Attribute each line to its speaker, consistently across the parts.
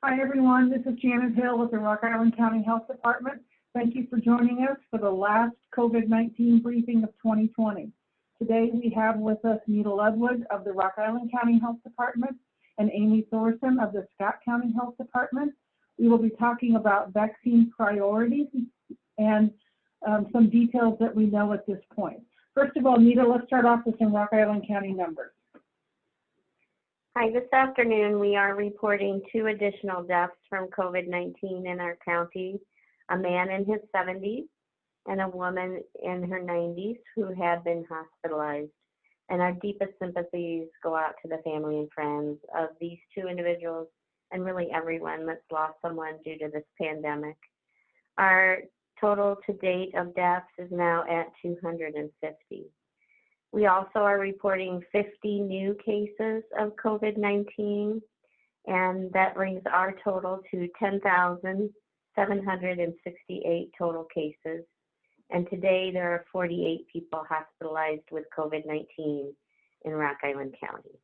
Speaker 1: Hi everyone, this is Janet Hill with the Rock Island County Health Department. Thank you for joining us for the last COVID-19 briefing of 2020. Today we have with us Nita Ludwig of the Rock Island County Health Department and Amy Thoreson of the Scott County Health Department. We will be talking about vaccine priorities and some details that we know at this point. First of all, Nita, let's start off with some Rock Island County numbers.
Speaker 2: Hi, this afternoon we are reporting 2 additional deaths from COVID-19 in our county, a man in his 70s and a woman in her 90s who had been hospitalized. And our deepest sympathies go out to the family and friends of these 2 individuals and really everyone that's lost someone due to this pandemic. Our total to date of deaths is now at 250. We also are reporting 50 new cases of COVID-19, and that brings our total to 10,768 total cases. And today there are 48 people hospitalized with COVID-19 in Rock Island County.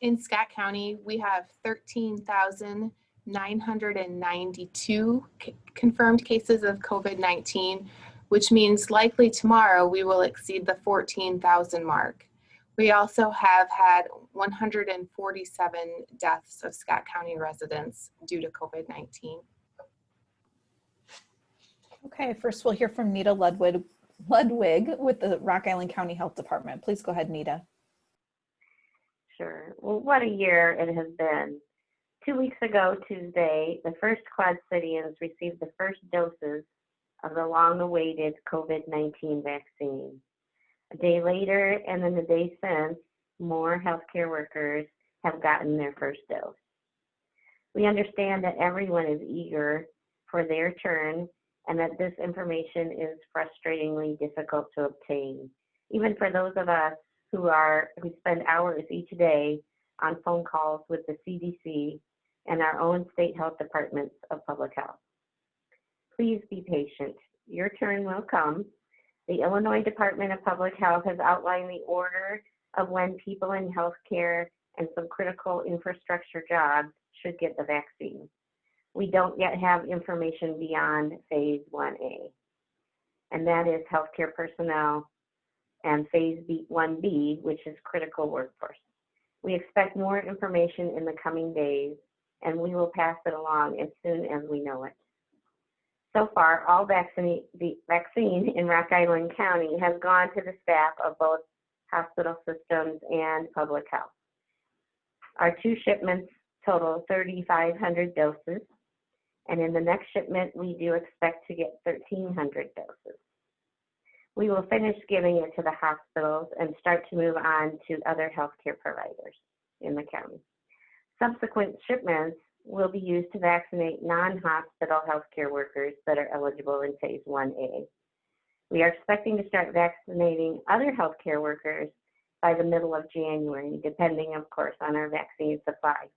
Speaker 3: In Scott County, we have 13,992 confirmed cases of COVID-19, which means likely tomorrow we will exceed the 14,000 mark. We also have had 147 deaths of Scott County residents due to COVID-19.
Speaker 4: Okay, first we'll hear from Nita Ludwig with the Rock Island County Health Department. Please go ahead, Nita.
Speaker 2: Sure. Well, what a year it has been. 2 weeks ago, Tuesday, the first Quad Cityans received the first doses of the long-awaited COVID-19 vaccine. A day later, and then the day since, more healthcare workers have gotten their first dose. We understand that everyone is eager for their turn and that this information is frustratingly difficult to obtain, even for those of us who spend hours each day on phone calls with the CDC and our own state health departments of public health. Please be patient. Your turn will come. The Illinois Department of Public Health has outlined the order of when people in healthcare and some critical infrastructure jobs should get the vaccine. We don't yet have information beyond phase 1A, and that is healthcare personnel, and phase 1B, which is critical workforce. We expect more information in the coming days, and we will pass it along as soon as we know it. So far, all the vaccine in Rock Island County has gone to the staff of both hospital systems and public health. Our 2 shipments total 3,500 doses, and in the next shipment, we do expect to get 1,300 doses. We will finish giving it to the hospitals and start to move on to other healthcare providers in the county. Subsequent shipments will be used to vaccinate non-hospital healthcare workers that are eligible in phase 1A. We are expecting to start vaccinating other healthcare workers by the middle of January, depending, of course, on our vaccine supply.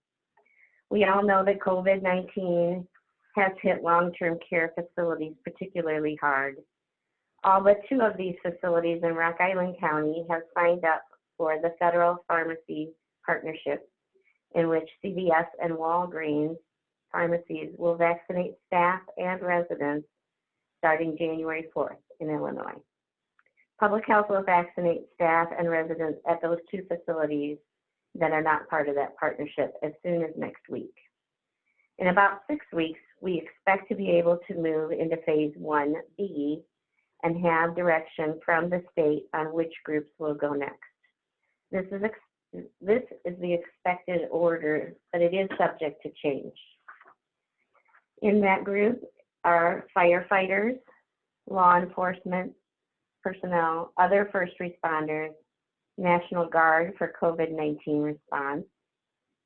Speaker 2: We all know that COVID-19 has hit long-term care facilities particularly hard. All but 2 of these facilities in Rock Island County have signed up for the Federal Pharmacy Partnership, in which CVS and Walgreens pharmacies will vaccinate staff and residents starting January 4th in Illinois. Public Health will vaccinate staff and residents at those 2 facilities that are not part of that partnership as soon as next week. In about 6 weeks, we expect to be able to move into phase 1B and have direction from the state on which groups will go next. This is the expected order, but it is subject to change. In that group are firefighters, law enforcement personnel, other first responders, National Guard for COVID-19 response,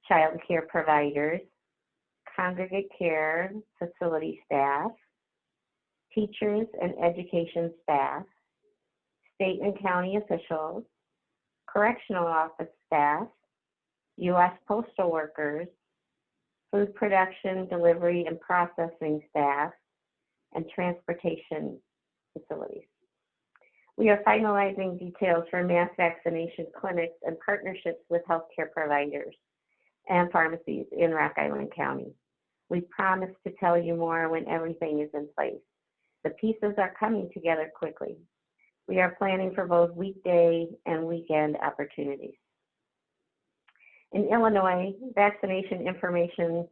Speaker 2: child care providers, congregate care facility staff, teachers and education staff, state and county officials, correctional office staff, U.S. postal workers, food production, delivery, and processing staff, and transportation facilities. We are finalizing details for mass vaccination clinics and partnerships with healthcare providers and pharmacies in Rock Island County. We promise to tell you more when everything is in place. The pieces are coming together quickly. We are planning for both weekday and weekend opportunities. In Illinois, vaccination information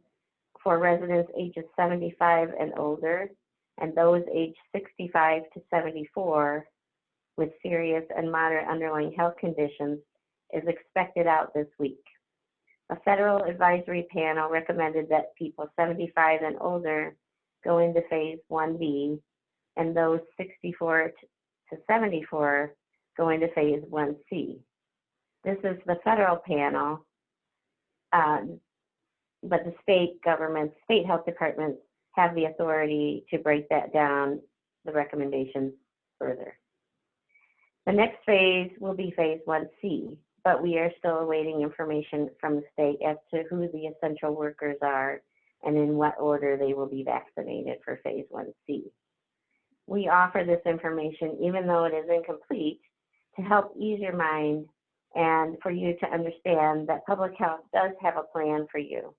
Speaker 2: for residents ages 75 and older and those aged 65 to 74 with serious and moderate underlying health conditions is expected out this week. A federal advisory panel recommended that people 75 and older go into phase 1B and those 64 to 74 go into phase 1C. This is the federal panel, but the state governments, state health departments have the authority to break that down, the recommendations further. The next phase will be phase 1C, but we are still awaiting information from the state as to who the essential workers are and in what order they will be vaccinated for phase 1C. We offer this information, even though it is incomplete, to help ease your mind and for you to understand that public health does have a plan for you.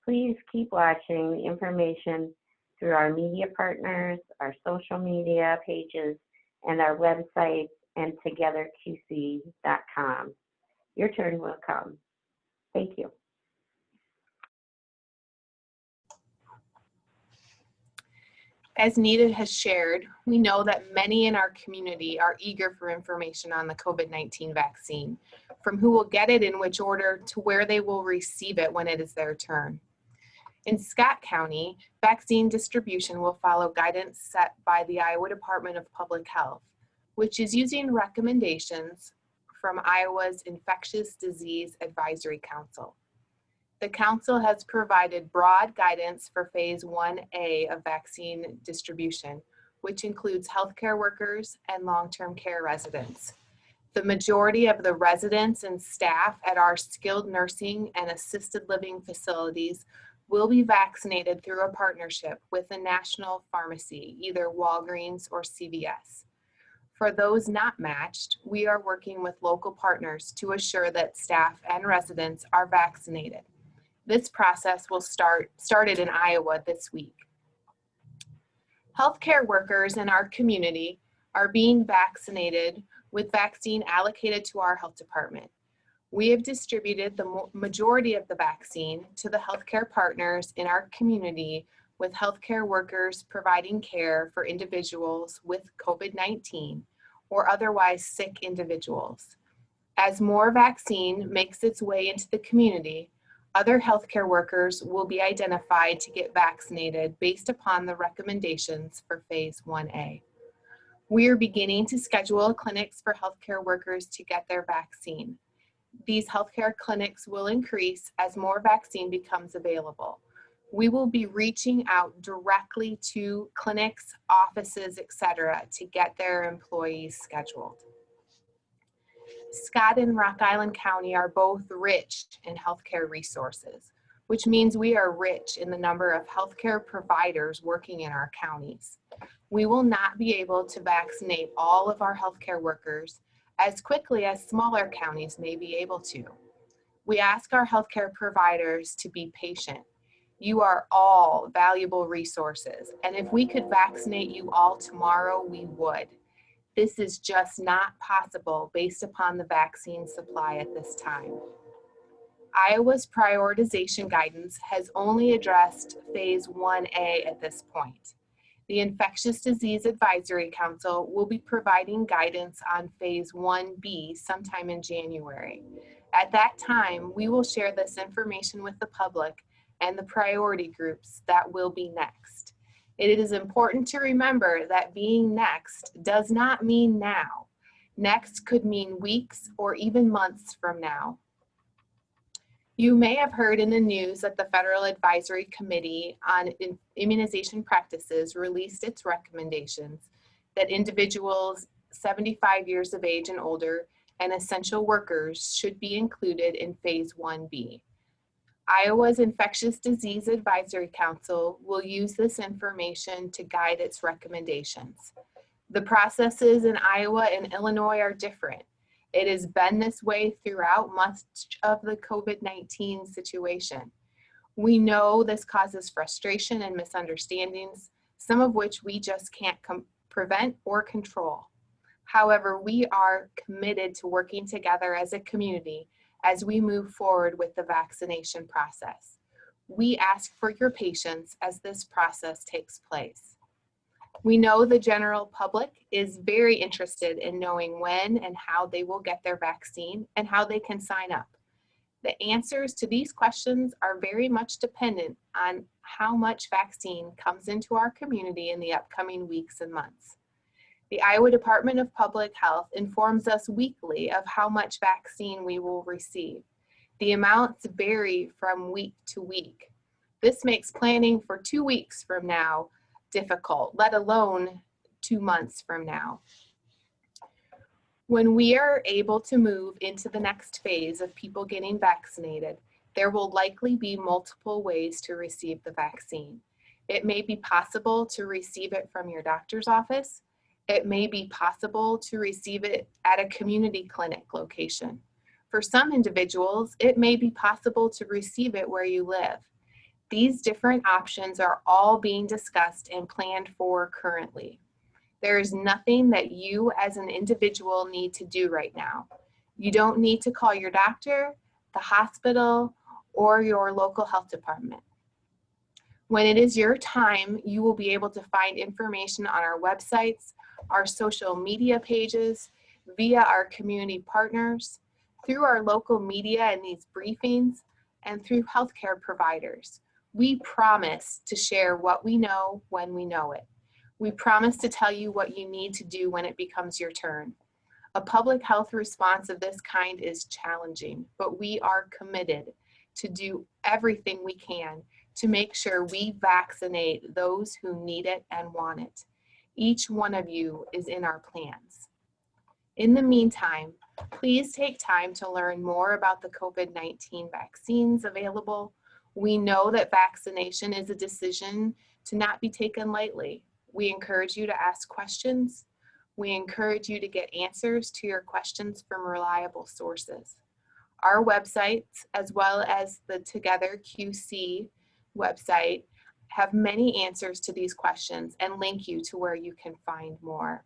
Speaker 2: Please keep watching the information through our media partners, our social media pages, and our website and togetherqc.com. Your turn will come. Thank you.
Speaker 3: As Nita has shared, we know that many in our community are eager for information on the COVID-19 vaccine, from who will get it in which order to where they will receive it when it is their turn. In Scott County, vaccine distribution will follow guidance set by the Iowa Department of Public Health, which is using recommendations from Iowa's Infectious Disease Advisory Council. The council has provided broad guidance for phase 1A of vaccine distribution, which includes healthcare workers and long-term care residents. The majority of the residents and staff at our skilled nursing and assisted living facilities will be vaccinated through a partnership with a national pharmacy, either Walgreens or CVS. For those not matched, we are working with local partners to assure that staff and residents are vaccinated. This process will started in Iowa this week. Healthcare workers in our community are being vaccinated with vaccine allocated to our health department. We have distributed the majority of the vaccine to the healthcare partners in our community, with healthcare workers providing care for individuals with COVID-19 or otherwise sick individuals. As more vaccine makes its way into the community, other healthcare workers will be identified to get vaccinated based upon the recommendations for phase 1A. We are beginning to schedule clinics for healthcare workers to get their vaccine. These healthcare clinics will increase as more vaccine becomes available. We will be reaching out directly to clinics, offices, etc., to get their employees scheduled. Scott and Rock Island County are both rich in healthcare resources, which means we are rich in the number of healthcare providers working in our counties. We will not be able to vaccinate all of our healthcare workers as quickly as smaller counties may be able to. We ask our healthcare providers to be patient. You are all valuable resources, and if we could vaccinate you all tomorrow, we would. This is just not possible based upon the vaccine supply at this time. Iowa's prioritization guidance has only addressed phase 1A at this point. The Infectious Disease Advisory Council will be providing guidance on phase 1B sometime in January. At that time, we will share this information with the public and the priority groups that will be next. It is important to remember that being next does not mean now. Next could mean weeks or even months from now. You may have heard in the news that the Federal Advisory Committee on Immunization Practices released its recommendations that individuals 75 years of age and older and essential workers should be included in phase 1B. Iowa's Infectious Disease Advisory Council will use this information to guide its recommendations. The processes in Iowa and Illinois are different. It has been this way throughout much of the COVID-19 situation. We know this causes frustration and misunderstandings, some of which we just can't prevent or control. However, we are committed to working together as a community as we move forward with the vaccination process. We ask for your patience as this process takes place. We know the general public is very interested in knowing when and how they will get their vaccine and how they can sign up. The answers to these questions are very much dependent on how much vaccine comes into our community in the upcoming weeks and months. The Iowa Department of Public Health informs us weekly of how much vaccine we will receive. The amounts vary from week to week. This makes planning for 2 weeks from now difficult, let alone 2 months from now. When we are able to move into the next phase of people getting vaccinated, there will likely be multiple ways to receive the vaccine. It may be possible to receive it from your doctor's office. It may be possible to receive it at a community clinic location. For some individuals, it may be possible to receive it where you live. These different options are all being discussed and planned for currently. There is nothing that you as an individual need to do right now. You don't need to call your doctor, the hospital, or your local health department. When it is your time, you will be able to find information on our websites, our social media pages, via our community partners, through our local media and these briefings, and through healthcare providers. We promise to share what we know when we know it. We promise to tell you what you need to do when it becomes your turn. A public health response of this kind is challenging, but we are committed to do everything we can to make sure we vaccinate those who need it and want it. Each one of you is in our plans. In the meantime, please take time to learn more about the COVID-19 vaccines available. We know that vaccination is a decision to not be taken lightly. We encourage you to ask questions. We encourage you to get answers to your questions from reliable sources. Our websites, as well as the Together QC website, have many answers to these questions and link you to where you can find more.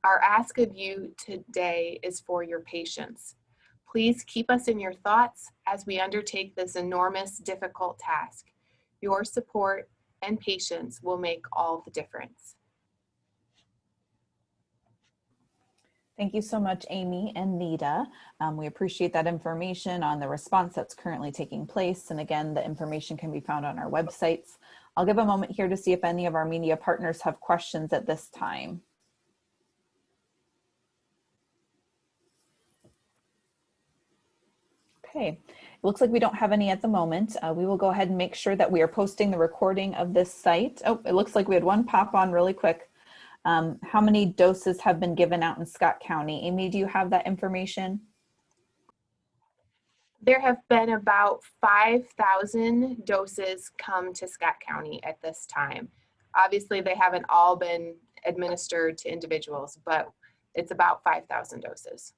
Speaker 3: Our ask of you today is for your patience. Please keep us in your thoughts as we undertake this enormous, difficult task. Your support and patience will make all the difference.
Speaker 4: Thank you so much, Amy and Nita. We appreciate that information on the response that's currently taking place. And again, the information can be found on our websites. I'll give a moment here to see if any of our media partners have questions at this time. Okay, it looks like we don't have any at the moment. We will go ahead and make sure that we are posting the recording of this site. Oh, it looks like we had one pop on really quick. How many doses have been given out in Scott County? Amy, do you have that information?
Speaker 3: There have been about 5,000 doses come to Scott County at this time. Obviously, they haven't all been administered to individuals, but it's about 5,000 doses.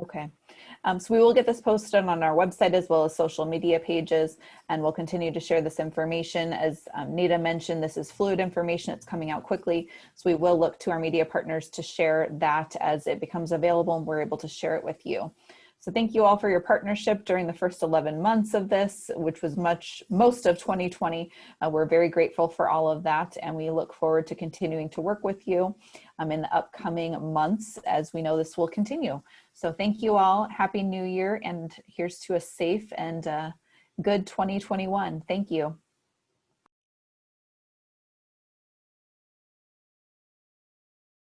Speaker 4: Okay, so we will get this posted on our website as well as social media pages, and we'll continue to share this information. As Nita mentioned, this is fluid information. It's coming out quickly, so we will look to our media partners to share that as it becomes available and we're able to share it with you. So thank you all for your partnership during the first 11 months of this, which was most of 2020. We're very grateful for all of that, and we look forward to continuing to work with you in the upcoming months as we know this will continue. So thank you all. Happy New Year, and here's to a safe and good 2021. Thank you.